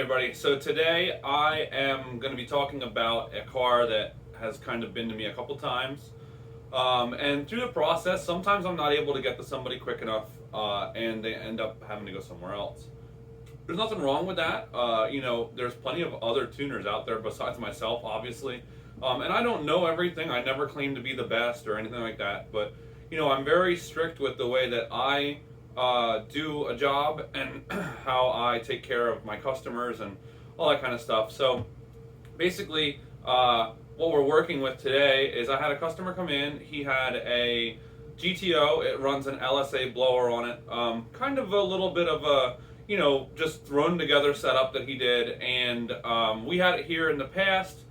everybody. So today I am going to be talking about a car that has kind of been to me a couple times. And through the process, sometimes I'm not able to get to somebody quick enough and they end up having to go somewhere else. There's nothing wrong with that. There's plenty of other tuners out there besides myself, obviously. And I don't know everything. I never claim to be the best or anything like that. But, I'm very strict with the way that I do a job and how I take care of my customers and all that kind of stuff. So basically, what we're working with today is I had a customer come in. He had a GTO. It runs an LSA blower on it. Kind of a little bit of a, just thrown together setup that he did. And we had it here in the past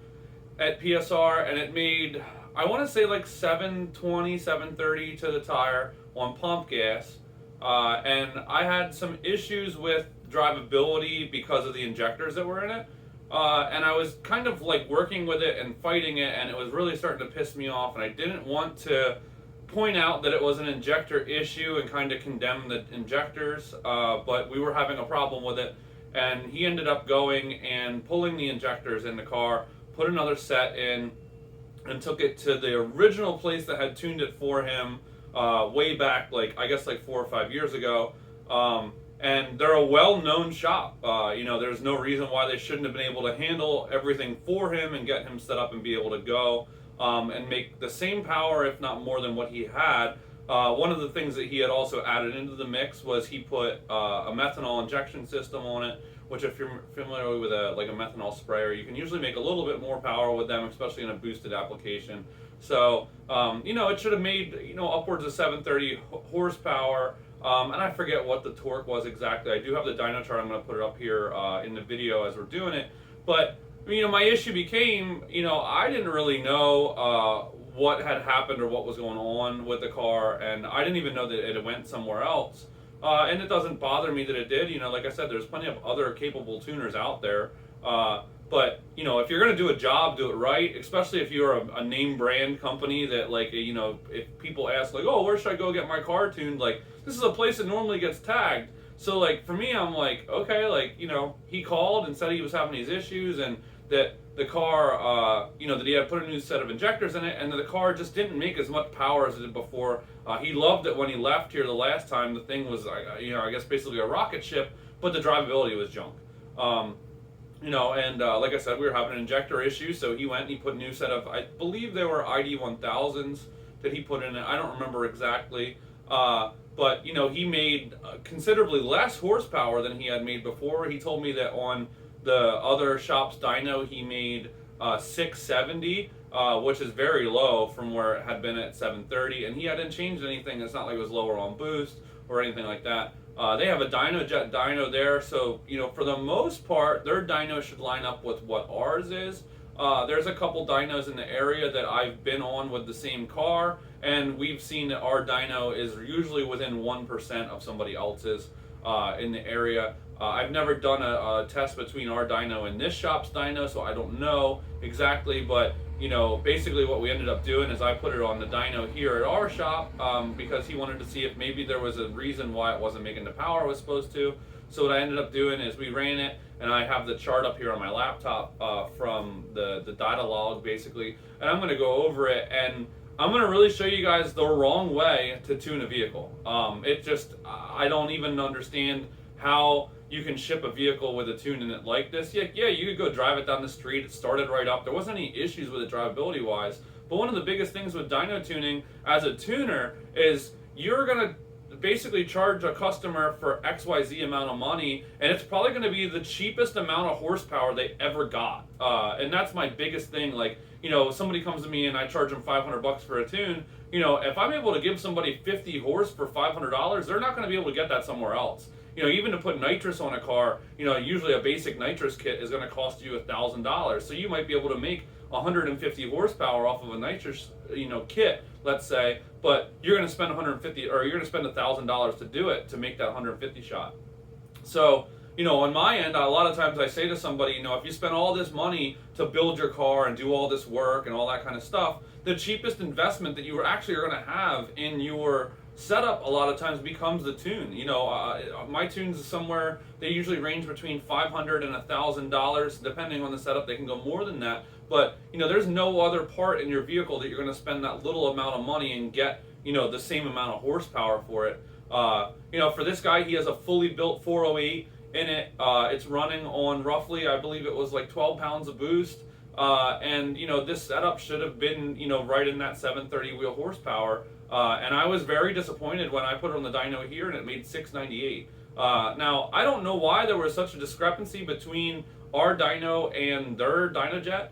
at PSR, and it made, I want to say like 720, 730 to the tire on pump gas. And I had some issues with drivability because of the injectors that were in it. And I was kind of like working with it and fighting it, and it was really starting to piss me off. And I didn't want to point out that it was an injector issue and kind of condemn the injectors, but we were having a problem with it. And he ended up going and pulling the injectors in the car, put another set in, and took it to the original place that had tuned it for him way back, I guess 4 or 5 years ago. And they're a well-known shop. There's no reason why they shouldn't have been able to handle everything for him and get him set up and be able to go and make the same power, if not more than what he had. One of the things that he had also added into the mix was he put a methanol injection system on it, which if you're familiar with a methanol sprayer, you can usually make a little bit more power with them, especially in a boosted application. So, it should have made, upwards of 730 horsepower. And I forget what the torque was exactly. I do have the dyno chart. I'm going to put it up here in the video as we're doing it. But, my issue became, I didn't really know what had happened or what was going on with the car. And I didn't even know that it went somewhere else. And it doesn't bother me that it did. Like I said, there's plenty of other capable tuners out there. But, if you're going to do a job, do it right, especially if you're a name brand company that, if people ask, oh, where should I go get my car tuned? This is a place that normally gets tagged. So, for me, I'm okay, he called and said he was having these issues and that the car, that he had put a new set of injectors in it and that the car just didn't make as much power as it did before. He loved it when he left here the last time. The thing was, I guess basically a rocket ship, but the drivability was junk. Like I said, we were having an injector issue, so he went and he put a new set of, I believe they were ID1000s that he put in it. I don't remember exactly. But, he made considerably less horsepower than he had made before. He told me that on the other shop's dyno, he made 670, which is very low from where it had been at 730. And he hadn't changed anything. It's not like it was lower on boost or anything like that. They have a Dynojet dyno there, so, for the most part, their dyno should line up with what ours is. There's a couple dynos in the area that I've been on with the same car, and we've seen that our dyno is usually within 1% of somebody else's in the area. I've never done a test between our dyno and this shop's dyno, so I don't know exactly, but basically what we ended up doing is I put it on the dyno here at our shop because he wanted to see if maybe there was a reason why it wasn't making the power it was supposed to. So what I ended up doing is we ran it, and I have the chart up here on my laptop from the data log basically, and I'm going to go over it, and I'm going to really show you guys the wrong way to tune a vehicle. I don't even understand how you can ship a vehicle with a tune in it like this. Yeah, you could go drive it down the street. It started right up. There wasn't any issues with it drivability wise. But one of the biggest things with dyno tuning as a tuner is you're going to basically charge a customer for XYZ amount of money, and it's probably going to be the cheapest amount of horsepower they ever got. And that's my biggest thing. Somebody comes to me and I charge them $500 for a tune. If I'm able to give somebody 50 horse for $500, they're not going to be able to get that somewhere else. Even to put nitrous on a car, usually a basic nitrous kit is going to cost you $1,000. So you might be able to make 150 horsepower off of a nitrous, kit, let's say, but you're going to spend 150, or you're going to spend $1,000 to do it to make that 150 shot. So, on my end, a lot of times I say to somebody, if you spend all this money to build your car and do all this work and all that kind of stuff, the cheapest investment that you actually are going to have in your setup a lot of times becomes the tune. You know, my tunes is somewhere, they usually range between $500 and $1,000 depending on the setup. They can go more than that, but you know, there's no other part in your vehicle that you're going to spend that little amount of money and get, you know, the same amount of horsepower for it. You know, for this guy, he has a fully built 408 in it. It's running on roughly, I believe it was like 12 pounds of boost. And you know, this setup should have been, you know, right in that 730 wheel horsepower. And I was very disappointed when I put it on the dyno here and it made 698. Now, I don't know why there was such a discrepancy between our dyno and their dynojet.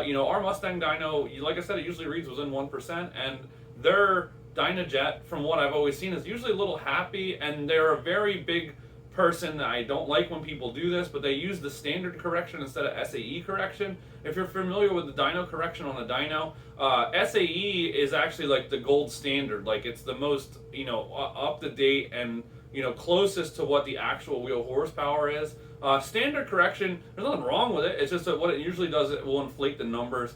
You know, our Mustang dyno, like I said, it usually reads within 1%, and their dynojet, from what I've always seen, is usually a little happy, and they're a very big person. I don't like when people do this, but they use the standard correction instead of SAE correction. If you're familiar with the dyno correction on a dyno, SAE is actually like the gold standard. Like, it's the most, you know, up to date and, you know, closest to what the actual wheel horsepower is. Standard correction, there's nothing wrong with it. It's just that what it usually does, it will inflate the numbers.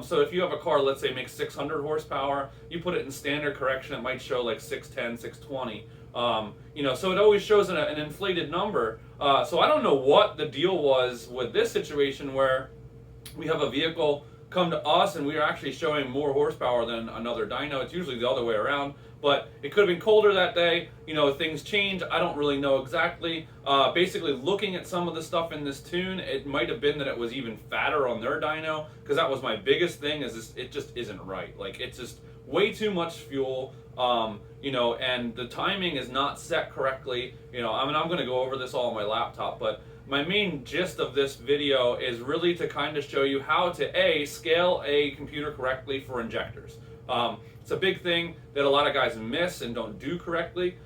So if you have a car, let's say, makes 600 horsepower, you put it in standard correction, it might show like 610, 620. You know, so it always shows an inflated number. So I don't know what the deal was with this situation where we have a vehicle come to us and we are actually showing more horsepower than another dyno. It's usually the other way around, but it could have been colder that day. You know, things change. I don't really know exactly. Basically, looking at some of the stuff in this tune, it might have been that it was even fatter on their dyno, because that was my biggest thing, is this, it just isn't right. Like, it's just way too much fuel. You know, and the timing is not set correctly. You know, I mean, I'm going to go over this all on my laptop, but my main gist of this video is really to kind of show you how to scale a computer correctly for injectors. It's a big thing that a lot of guys miss and don't do correctly.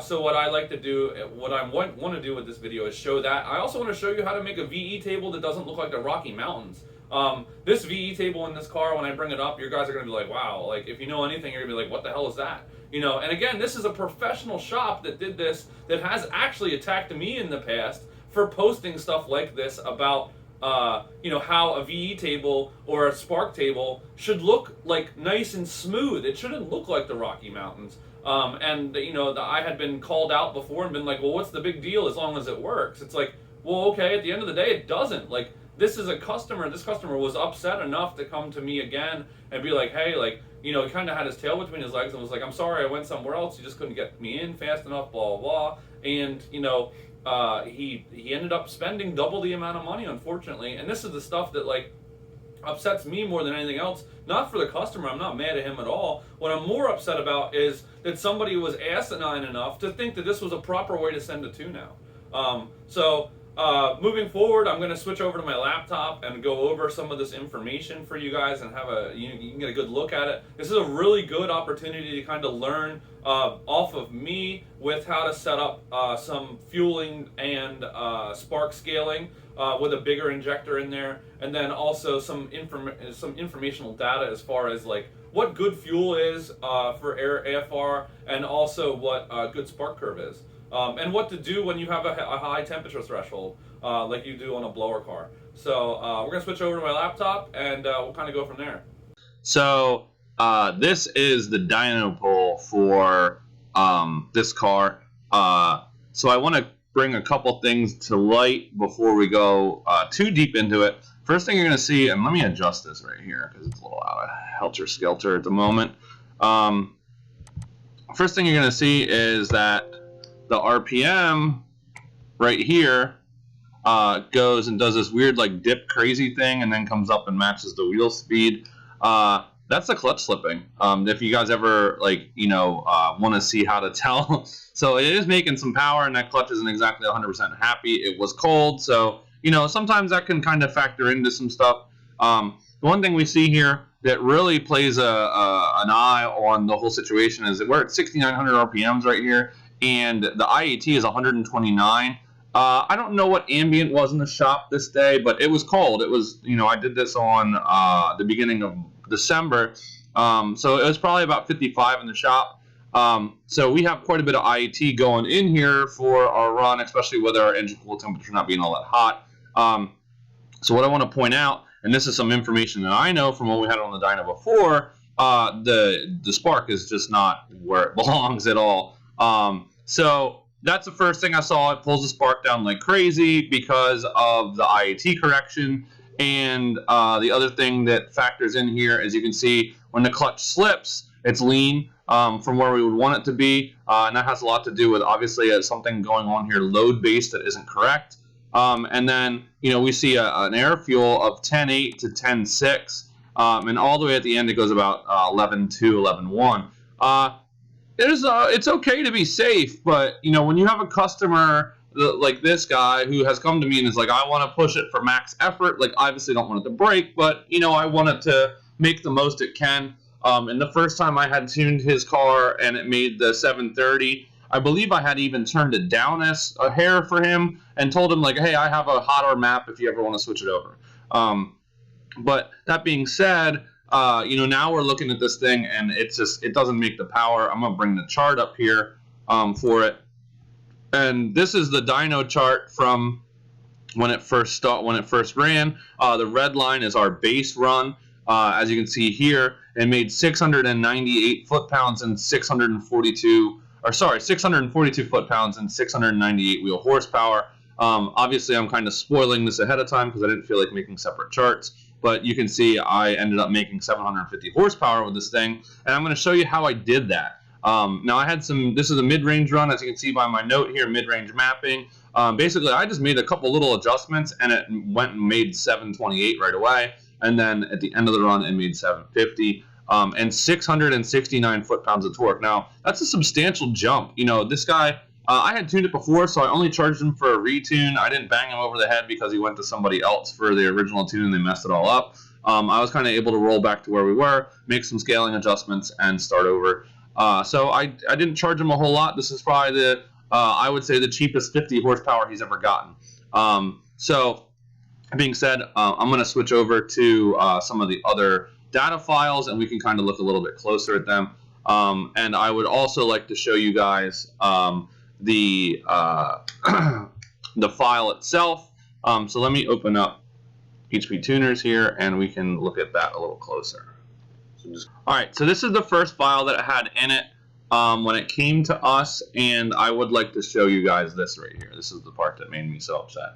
So what I like to do, what I want to do with this video is show that. I also want to show you how to make a VE table that doesn't look like the Rocky Mountains. This VE table in this car, when I bring it up, your guys are going to be like, wow, like, if you know anything, you're going to be like, what the hell is that? You know, and again, this is a professional shop that did this, that has actually attacked me in the past for posting stuff like this about, you know, how a VE table or a spark table should look like nice and smooth. It shouldn't look like the Rocky Mountains. And, you know, I had been called out before and been like, well, what's the big deal as long as it works? It's like, well, okay, at the end of the day, it doesn't. Like, this is a customer. This customer was upset enough to come to me again and be like, hey, like, you know, he kind of had his tail between his legs and was like, I'm sorry, I went somewhere else. You just couldn't get me in fast enough, blah, blah, blah. And, you know, he ended up spending double the amount of money, unfortunately. And this is the stuff that, like, upsets me more than anything else. Not for the customer, I'm not mad at him at all. What I'm more upset about is that somebody was asinine enough to think that this was a proper way to send a tune out. Moving forward, I'm going to switch over to my laptop and go over some of this information for you guys and have you can get a good look at it. This is a really good opportunity to kind of learn off of me with how to set up some fueling and spark scaling with a bigger injector in there, and then also some informational data as far as like what good fuel is for AFR, and also what good spark curve is. And what to do when you have a high temperature threshold, like you do on a blower car. So we're gonna switch over to my laptop, and we'll kind of go from there. So this is the dyno pull for this car. So I want to bring a couple things to light before we go too deep into it. First thing you're gonna see, and let me adjust this right here because it's a little out of helter-skelter at the moment. First thing you're gonna see is that the RPM right here goes and does this weird like dip crazy thing and then comes up and matches the wheel speed. That's the clutch slipping. If you guys ever like, you know, want to see how to tell. So it is making some power and that clutch isn't exactly 100% happy. It was cold. So, you know, sometimes that can kind of factor into some stuff. The one thing we see here that really plays an eye on the whole situation is that we're at 6,900 RPMs right here. And the IAT is 129. I don't know what ambient was in the shop this day, but it was cold. It was, you know, I did this on the beginning of December, so it was probably about 55 in the shop. So we have quite a bit of IAT going in here for our run, especially with our engine cool temperature not being all that hot. So what I want to point out, and this is some information that I know from what we had on the dyno before, the spark is just not where it belongs at all. So that's the first thing I saw. It pulls the spark down like crazy because of the IAT correction. And the other thing that factors in here, as you can see, when the clutch slips, it's lean from where we would want it to be. And that has a lot to do with, obviously, something going on here, load-based, that isn't correct. And then, we see an air fuel of 10.8 to 10.6. And all the way at the end, it goes about 11.2, 11.1. It's okay to be safe, but when you have a customer like this guy who has come to me and is like, I want to push it for max effort, like, obviously don't want it to break, but I want it to make the most it can. And the first time I had tuned his car and it made the 730, I believe I had even turned it down as a hair for him and told him, like, hey, I have a hotter map if you ever want to switch it over. But that being said, now we're looking at this thing and it doesn't make the power. I'm going to bring the chart up here for it. And this is the dyno chart from when it first ran. The red line is our base run. As you can see here, it made 698 foot-pounds and 642 foot-pounds and 698 wheel horsepower. Obviously, I'm kind of spoiling this ahead of time because I didn't feel like making separate charts. But you can see I ended up making 750 horsepower with this thing. And I'm going to show you how I did that. Now, I had this is a mid-range run, as you can see by my note here, mid-range mapping. Basically, I just made a couple little adjustments, and it went and made 728 right away. And then at the end of the run, it made 750 and 669 foot-pounds of torque. Now, that's a substantial jump. This guy, I had tuned it before, so I only charged him for a retune. I didn't bang him over the head because he went to somebody else for the original tune and they messed it all up. I was kind of able to roll back to where we were, make some scaling adjustments, and start over. So I didn't charge him a whole lot. This is probably I would say the cheapest 50 horsepower he's ever gotten. So that being said, I'm going to switch over to some of the other data files and we can kind of look a little bit closer at them. And I would also like to show you guys the file itself. So let me open up HP Tuners here and we can look at that a little closer. Alright, so this is the first file that it had in it when it came to us, and I would like to show you guys this right here. This is the part that made me so upset.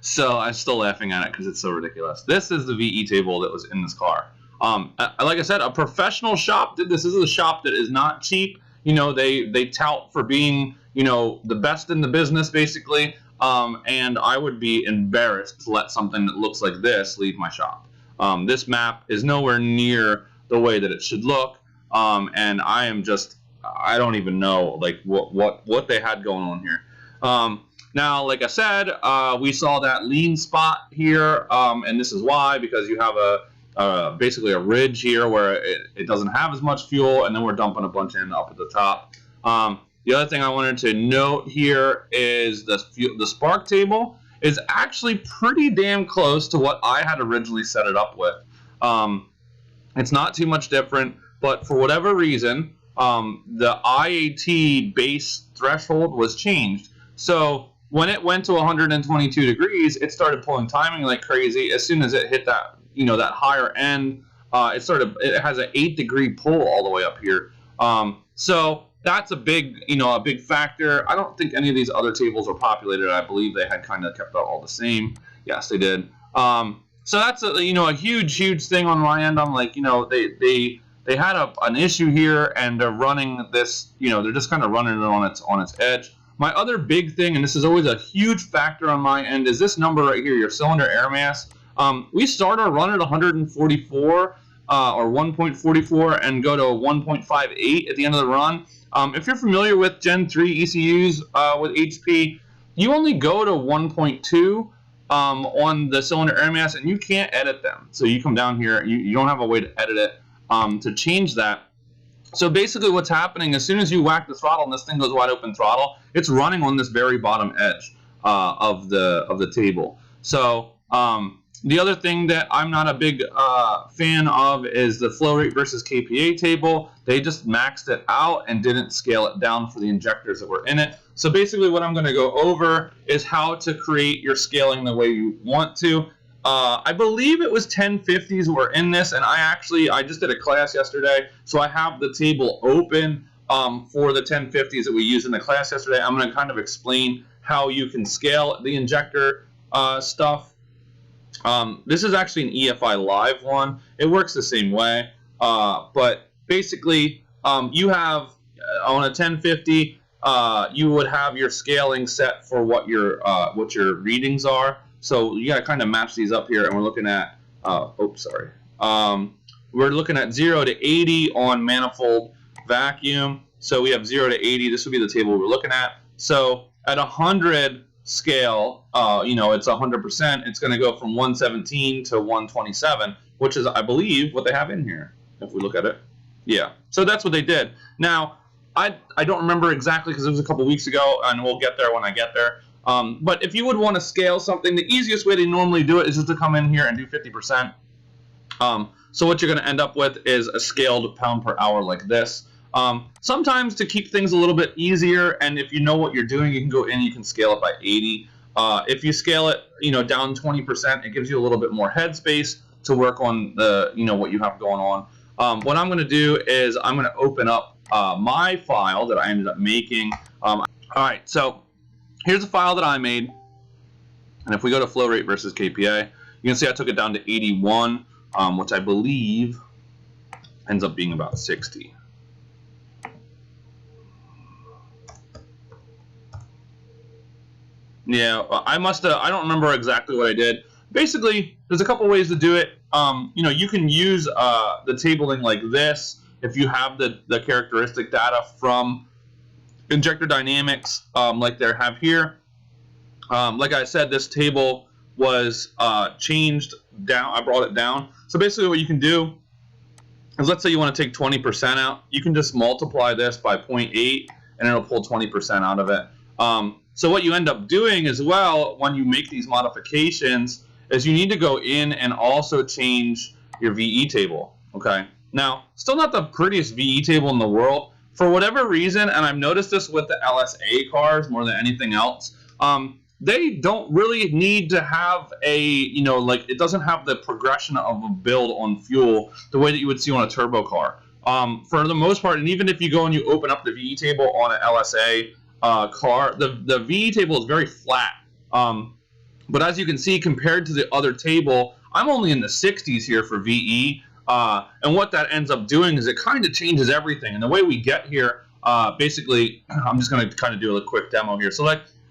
So I'm still laughing at it because it's so ridiculous. This is the VE table that was in this car. Like I said, a professional shop did this. This is a shop that is not cheap. They tout for being, the best in the business, basically. And I would be embarrassed to let something that looks like this leave my shop. This map is nowhere near the way that it should look, and I don't even know like what they had going on here. Now, like I said, we saw that lean spot here, and this is why, because you have basically a ridge here where it doesn't have as much fuel, and then we're dumping a bunch in up at the top. The other thing I wanted to note here is the spark table is actually pretty damn close to what I had originally set it up with. It's not too much different, but for whatever reason, the IAT base threshold was changed. So when it went to 122 degrees, it started pulling timing like crazy. As soon as it hit that, that higher end, it has an 8-degree pull all the way up here. So that's a big factor. I don't think any of these other tables were populated. I believe they had kind of kept it all the same. Yes, they did. So that's a huge thing on my end. I'm like, they had an issue here, and they're running this. They're just kind of running it on its edge. My other big thing, and this is always a huge factor on my end, is this number right here, your cylinder air mass. We start our run at 144 or 1.44 and go to 1.58 at the end of the run. If you're familiar with Gen 3 ECUs with HP, you only go to 1.2 on the cylinder air mass, and you can't edit them. So you come down here, you don't have a way to edit it to change that. So basically what's happening, as soon as you whack the throttle and this thing goes wide open throttle, it's running on this very bottom edge of the table. So the other thing that I'm not a big fan of is the flow rate versus KPA table. They just maxed it out and didn't scale it down for the injectors that were in it. So basically what I'm going to go over is how to create your scaling the way you want to. I believe it was 1050s were in this, and I just did a class yesterday, so I have the table open for the 1050s that we used in the class yesterday. I'm going to kind of explain how you can scale the injector stuff. This is actually an EFI Live one. It works the same way, but basically you have on a 1050 you would have your scaling set for what your readings are. So you got to kind of match these up here, and we're looking at we're looking at 0 to 80 on manifold vacuum. So we have 0 to 80. This would be the table we're looking at. So at 100 scale, it's 100%. It's going to go from 117 to 127, which is, I believe, what they have in here. If we look at it, yeah. So that's what they did. Now, I don't remember exactly because it was a couple weeks ago, and we'll get there when I get there. But if you would want to scale something, the easiest way to normally do it is just to come in here and do 50%. So what you're going to end up with is a scaled pound per hour like this. Sometimes to keep things a little bit easier, and if you know what you're doing, you can go in, you can scale it by 80. If you scale it, down 20%, it gives you a little bit more headspace to work on the, what you have going on. What I'm going to do is I'm going to open up my file that I ended up making. All right, so here's a file that I made, and if we go to flow rate versus KPA, you can see I took it down to 81, which I believe ends up being about 60. Yeah, I don't remember exactly what I did. Basically, there's a couple ways to do it. You can use the tabling like this if you have the characteristic data from Injector Dynamics like they have here. Like I said, this table was changed down. I brought it down. So basically what you can do is, let's say you want to take 20% out. You can just multiply this by 0.8 and it'll pull 20% out of it. So what you end up doing as well when you make these modifications is you need to go in and also change your VE table. Okay. Now, still not the prettiest VE table in the world. For whatever reason, and I've noticed this with the LSA cars more than anything else, they don't really need to have it doesn't have the progression of a build on fuel the way that you would see on a turbo car. For the most part, and even if you go and you open up the VE table on an LSA car, the VE table is very flat. But as you can see, compared to the other table, I'm only in the 60s here for VE. And what that ends up doing is it kind of changes everything. And the way we get here, basically, I'm just going to kind of do a quick demo here. So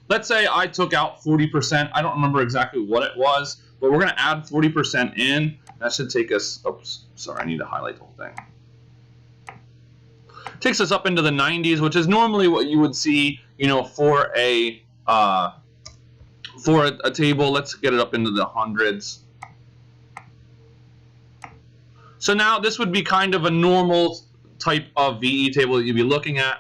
let's say I took out 40%. I don't remember exactly what it was, but we're going to add 40% in. That should take us, oops, sorry, I need to highlight the whole thing. Takes us up into the 90s, which is normally what you would see, for a table. Let's get it up into the hundreds. So now this would be kind of a normal type of VE table that you'd be looking at.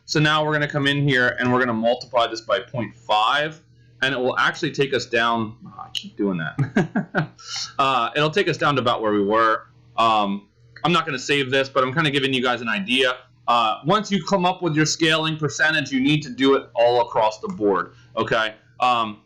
So now we're going to come in here and we're going to multiply this by 0.5, and it will actually take us down. Oh, I keep doing that. It'll take us down to about where we were. I'm not going to save this, but I'm kind of giving you guys an idea. Once you come up with your scaling percentage, you need to do it all across the board. Okay.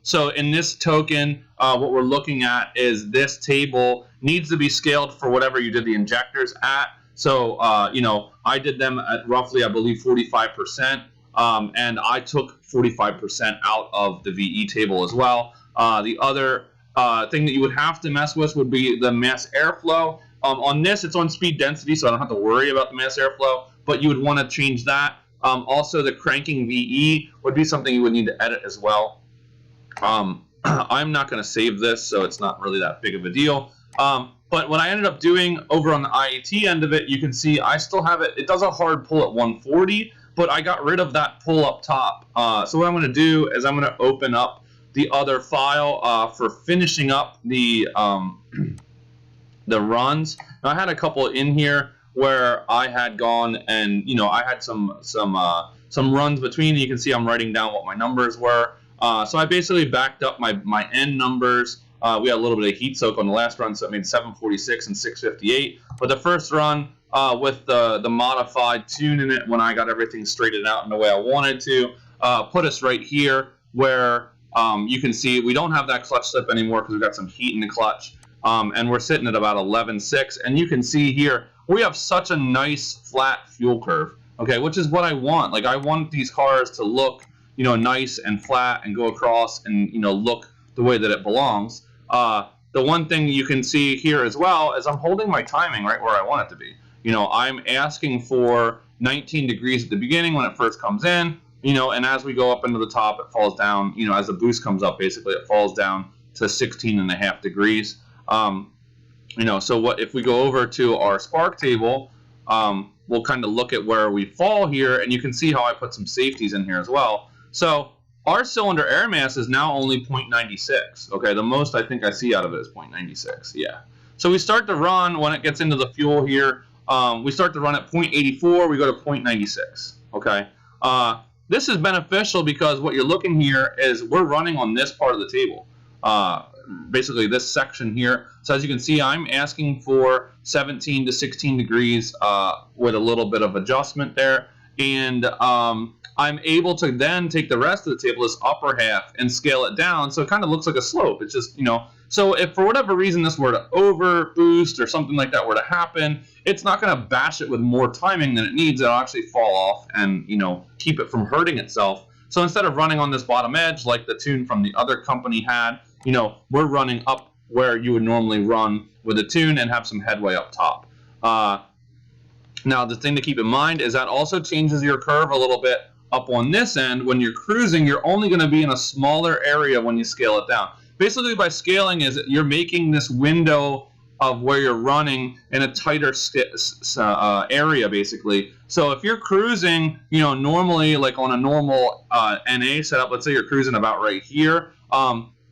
So in this token, what we're looking at is this table needs to be scaled for whatever you did the injectors at. So, I did them at roughly, I believe, 45%, and I took 45% out of the VE table as well. The other thing that you would have to mess with would be the mass airflow. On this, it's on speed density, so I don't have to worry about the mass airflow, but you would want to change that. Also, the cranking VE would be something you would need to edit as well. I'm not going to save this, so it's not really that big of a deal. But what I ended up doing over on the IAT end of it, you can see I still have it. It does a hard pull at 140, but I got rid of that pull up top. So what I'm going to do is I'm going to open up the other file for finishing up the runs. Now, I had a couple in here where I had gone and I had some runs between. You can see I'm writing down what my numbers were. So I basically backed up my end numbers. We had a little bit of heat soak on the last run, so it made 746 and 658. But the first run with the modified tune in it, when I got everything straightened out in the way I wanted to, put us right here where You can see we don't have that clutch slip anymore because we've got some heat in the clutch. And we're sitting at about 11.6, and you can see here we have such a nice flat fuel curve, okay, which is what I want. Like, I want these cars to look, you know, nice and flat and go across and, you know, look the way that it belongs. The one thing you can see here as well is I'm holding my timing right where I want it to be. You know, I'm asking for 19 degrees at the beginning when it first comes in, you know, and as we go up into the top, it falls down, you know, as the boost comes up, basically, it falls down to 16.5 degrees. You know, so what if we go over to our spark table, we'll kind of look at where we fall here, and you can see how I put some safeties in here as well. So our cylinder air mass is now only 0.96. Okay, the most I think I see out of it is 0.96. Yeah. So we start to run when it gets into the fuel here. We start to run at 0.84. We go to 0.96. Okay. This is beneficial because what you're looking here is we're running on this part of the table. Basically this section here. So as you can see, I'm asking for 17 to 16 degrees with a little bit of adjustment there. And I'm able to then take the rest of the table, this upper half, and scale it down so it kind of looks like a slope. It's just, you know, so if for whatever reason this were to over boost or something like that were to happen, it's not going to bash it with more timing than it needs. It'll actually fall off and, you know, keep it from hurting itself. So instead of running on this bottom edge like the tune from the other company had, you know, we're running up where you would normally run with a tune and have some headway up top. Now, the thing to keep in mind is that also changes your curve a little bit up on this end. When you're cruising, you're only going to be in a smaller area when you scale it down. Basically, by scaling is you're making this window of where you're running in a tighter area, basically. So if you're cruising, you know, normally like on a normal NA setup, let's say you're cruising about right here,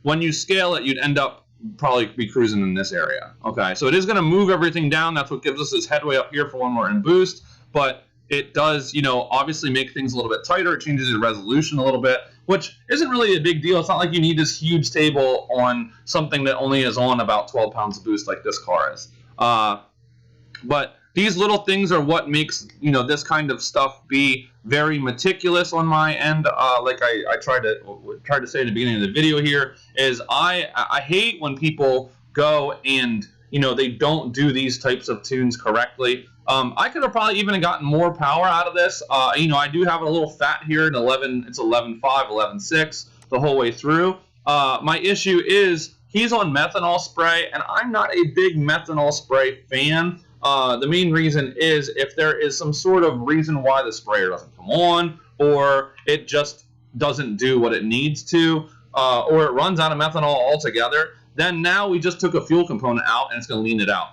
when you scale it, you'd end up probably be cruising in this area. Okay, so it is going to move everything down. That's what gives us this headway up here for when we're in boost. But it does, you know, obviously make things a little bit tighter. It changes the resolution a little bit, which isn't really a big deal. It's not like you need this huge table on something that only is on about 12 pounds of boost like this car is. But these little things are what makes, you know, this kind of stuff be very meticulous on my end. Like I tried to say at the beginning of the video here, is I hate when people go and, you know, they don't do these types of tunes correctly. I could have probably even gotten more power out of this. You know, I do have a little fat here at 11. It's 11.5, 11.6 the whole way through. My issue is he's on methanol spray, and I'm not a big methanol spray fan. The main reason is if there is some sort of reason why the sprayer doesn't come on, or it just doesn't do what it needs to, or it runs out of methanol altogether, then now we just took a fuel component out and it's going to lean it out.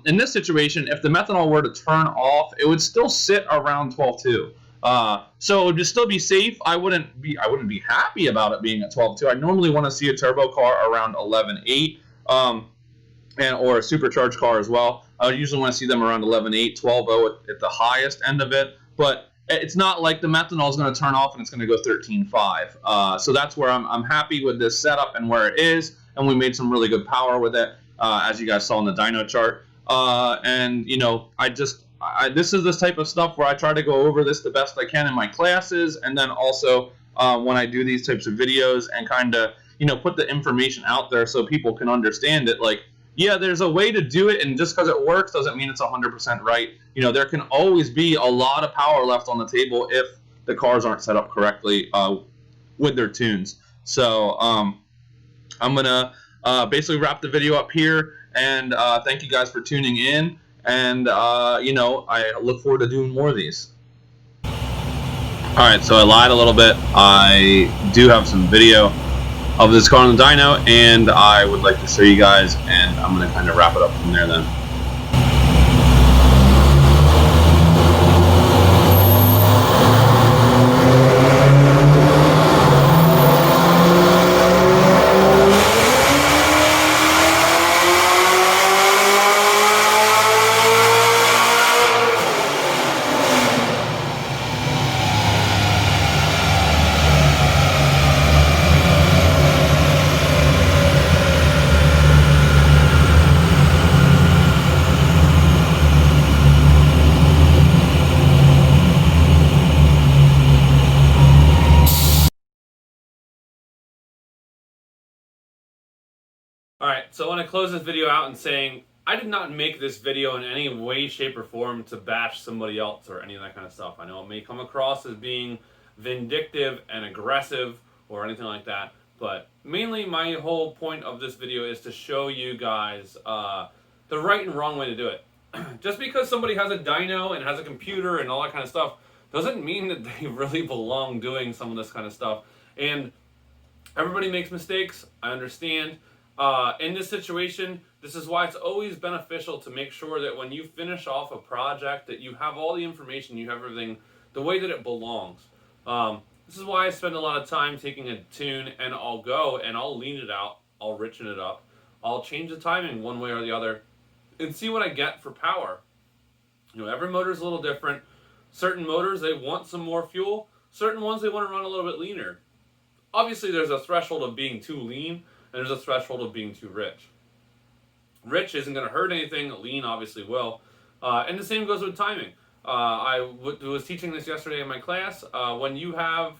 In this situation, if the methanol were to turn off, it would still sit around 12.2. So it would just still be safe. I wouldn't be happy about it being at 12.2. I normally want to see a turbo car around 11.8, or a supercharged car as well. I usually want to see them around 11.8, 12.0 at the highest end of it. But it's not like the methanol is going to turn off and it's going to go 13.5. So that's where I'm happy with this setup and where it is. And we made some really good power with it, as you guys saw in the dyno chart. And, you know, this is this type of stuff where I try to go over this the best I can in my classes. And then also when I do these types of videos and kind of, you know, put the information out there so people can understand it. Like, yeah, there's a way to do it, and just because it works doesn't mean it's 100% right. You know, there can always be a lot of power left on the table if the cars aren't set up correctly with their tunes. So I'm going to basically wrap the video up here, and thank you guys for tuning in, and, you know, I look forward to doing more of these. Alright, so I lied a little bit. I do have some video of this car on the dyno, and I would like to show you guys, and I'm going to kind of wrap it up from there then. Alright, so I want to close this video out in saying I did not make this video in any way, shape, or form to bash somebody else or any of that kind of stuff. I know it may come across as being vindictive and aggressive or anything like that, but mainly my whole point of this video is to show you guys the right and wrong way to do it. Just because somebody has a dyno and has a computer and all that kind of stuff doesn't mean that they really belong doing some of this kind of stuff. And everybody makes mistakes, I understand. In this situation, this is why it's always beneficial to make sure that when you finish off a project that you have all the information, you have everything the way that it belongs. This is why I spend a lot of time taking a tune and I'll go and I'll lean it out, I'll richen it up, I'll change the timing one way or the other and see what I get for power. You know, every motor is a little different. Certain motors, they want some more fuel. Certain ones, they want to run a little bit leaner. Obviously, there's a threshold of being too lean and there's a threshold of being too rich. Rich isn't going to hurt anything. Lean obviously will. And the same goes with timing. I was teaching this yesterday in my class. When you have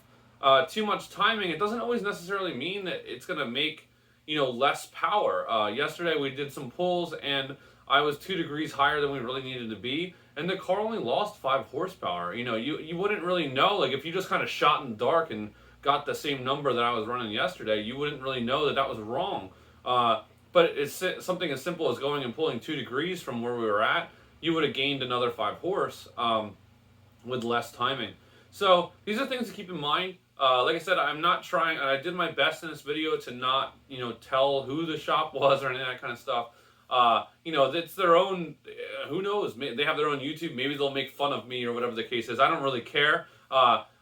too much timing, it doesn't always necessarily mean that it's going to make, you know, less power. Yesterday we did some pulls and I was 2 degrees higher than we really needed to be, and the car only lost 5 horsepower. You know, you wouldn't really know, like if you just kind of shot in the dark and got the same number that I was running yesterday, you wouldn't really know that that was wrong. But it's something as simple as going and pulling 2 degrees from where we were at, you would have gained another 5 horse with less timing. So these are things to keep in mind. Like I said, I'm not trying, and I did my best in this video to not, you know, tell who the shop was or any of that kind of stuff. You know, it's their own, who knows, they have their own YouTube, maybe they'll make fun of me or whatever the case is. I don't really care.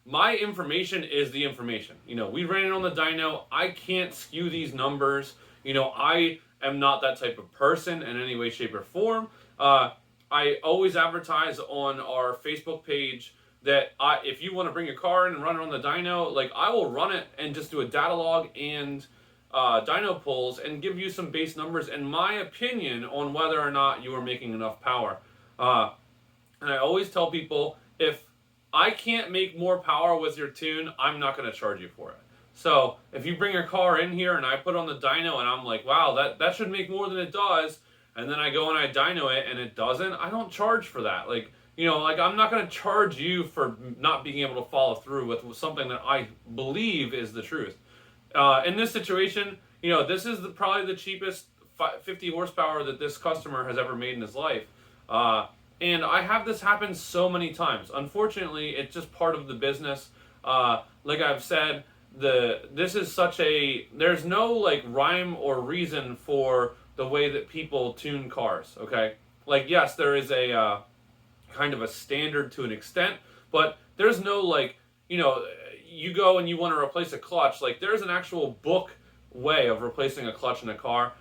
My information is the information. You know, we ran it on the dyno. I can't skew these numbers. You know, I am not that type of person in any way, shape, or form. I always advertise on our Facebook page that if you want to bring your car in and run it on the dyno, like I will run it and just do a data log and dyno pulls and give you some base numbers and my opinion on whether or not you are making enough power. And I always tell people, if I can't make more power with your tune, I'm not going to charge you for it. So if you bring your car in here and I put on the dyno and I'm like, wow, that should make more than it does, and then I go and I dyno it and it doesn't, I don't charge for that. Like, you know, like I'm not going to charge you for not being able to follow through with something that I believe is the truth. In this situation, you know, this is probably the cheapest 50 horsepower that this customer has ever made in his life. And I have this happen so many times. Unfortunately, it's just part of the business. Like I've said, this is such a, there's no like rhyme or reason for the way that people tune cars, okay? Like, yes, there is a kind of a standard to an extent, but there's no like, you know, you go and you want to replace a clutch, like there's an actual book way of replacing a clutch in a car.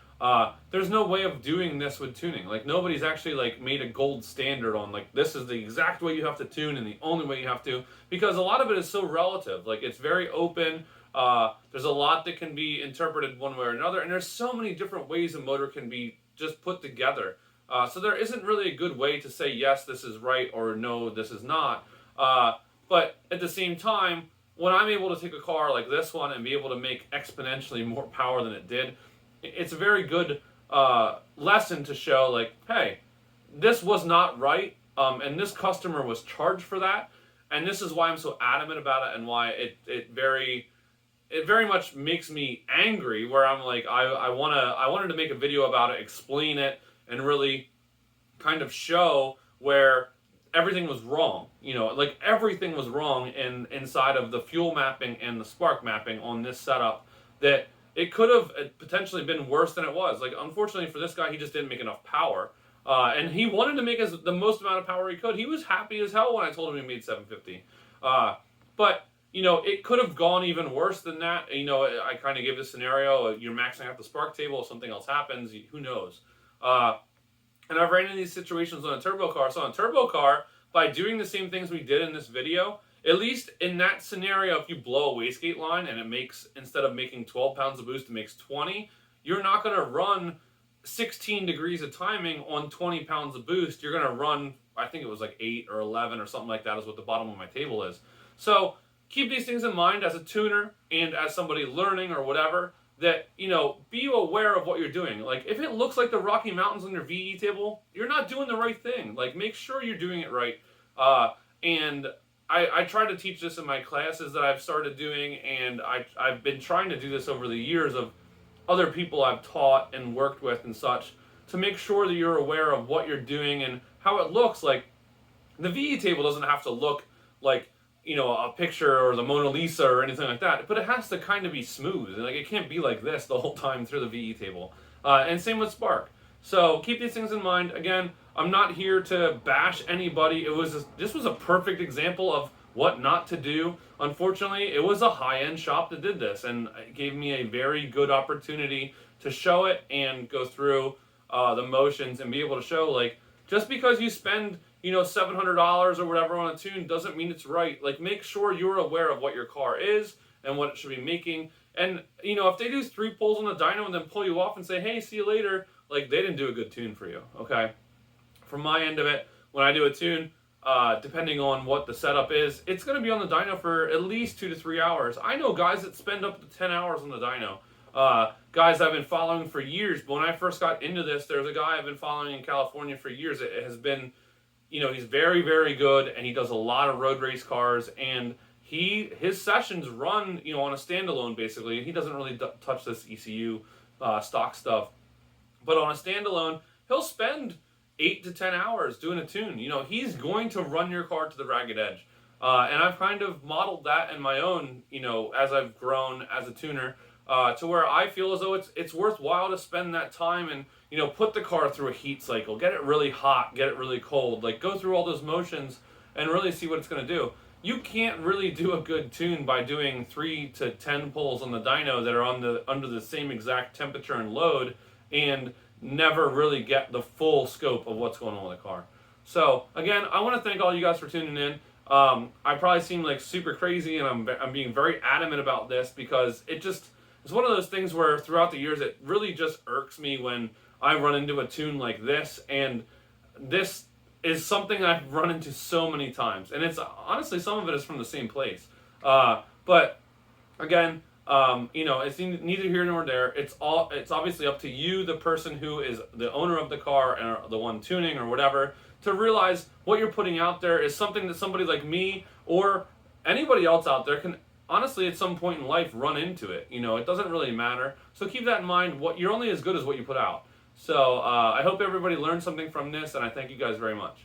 There's no way of doing this with tuning. Like nobody's actually like made a gold standard on like this is the exact way you have to tune and the only way you have to, because a lot of it is so relative. Like it's very open. There's a lot that can be interpreted one way or another, and there's so many different ways a motor can be just put together. So there isn't really a good way to say yes, this is right, or no, this is not. But at the same time, when I'm able to take a car like this one and be able to make exponentially more power than it did, it's a very good lesson to show like, hey, this was not right, and this customer was charged for that, and this is why I'm so adamant about it, and why it very much makes me angry, where I'm like, I wanted to make a video about it, explain it, and really kind of show where everything was wrong. You know, like everything was wrong inside of the fuel mapping and the spark mapping on this setup, that it could have potentially been worse than it was. Like, unfortunately for this guy, he just didn't make enough power. And he wanted to make the most amount of power he could. He was happy as hell when I told him he made 750. But, you know, it could have gone even worse than that. You know, I kind of gave this scenario, you're maxing out the spark table, if something else happens, who knows? And I've ran into these situations on a turbo car. So on a turbo car, by doing the same things we did in this video, at least in that scenario, if you blow a wastegate line and it makes, instead of making 12 pounds of boost, it makes 20, you're not going to run 16 degrees of timing on 20 pounds of boost. You're going to run, I think it was like 8 or 11 or something like that is what the bottom of my table is. So keep these things in mind as a tuner and as somebody learning or whatever, that, you know, be aware of what you're doing. Like, if it looks like the Rocky Mountains on your VE table, you're not doing the right thing. Like, make sure you're doing it right. And I try to teach this in my classes that I've started doing, and I've been trying to do this over the years of other people I've taught and worked with and such, to make sure that you're aware of what you're doing and how it looks. Like, the VE table doesn't have to look like, you know, a picture or the Mona Lisa or anything like that, but it has to kind of be smooth. Like, it can't be like this the whole time through the VE table. And same with Spark. So keep these things in mind. Again, I'm not here to bash anybody. This was a perfect example of what not to do. Unfortunately, it was a high-end shop that did this, and it gave me a very good opportunity to show it and go through the motions and be able to show, like, just because you spend, you know, $700 or whatever on a tune doesn't mean it's right. Like, make sure you're aware of what your car is and what it should be making. And, you know, if they do 3 pulls on the dyno and then pull you off and say, hey, see you later, like, they didn't do a good tune for you, okay? From my end of it, when I do a tune, depending on what the setup is, it's going to be on the dyno for at least 2 to 3 hours. I know guys that spend up to 10 hours on the dyno. Guys I've been following for years, but when I first got into this, there's a guy I've been following in California for years. It has been, you know, he's very, very good, and he does a lot of road race cars, and his sessions run, you know, on a standalone, basically. He doesn't really touch this ECU stock stuff, but on a standalone, he'll spend 8 to 10 hours doing a tune. You know, he's going to run your car to the ragged edge. And I've kind of modeled that in my own, you know, as I've grown as a tuner, to where I feel as though it's worthwhile to spend that time and, you know, put the car through a heat cycle, get it really hot, get it really cold, like, go through all those motions and really see what it's going to do. You can't really do a good tune by doing 3 to 10 pulls on the dyno that are under the same exact temperature and load, and never really get the full scope of what's going on with the car. So again, I want to thank all you guys for tuning in. I probably seem like super crazy, and I'm being very adamant about this because it's one of those things where throughout the years it really just irks me when I run into a tune like this, and this is something I've run into so many times, and it's honestly, some of it is from the same place. But again, you know, it's neither here nor there. It's obviously up to you, the person who is the owner of the car and the one tuning or whatever, to realize what you're putting out there is something that somebody like me or anybody else out there can honestly at some point in life run into it. You know, it doesn't really matter. So keep that in mind. You're only as good as what you put out. So I hope everybody learned something from this, and I thank you guys very much.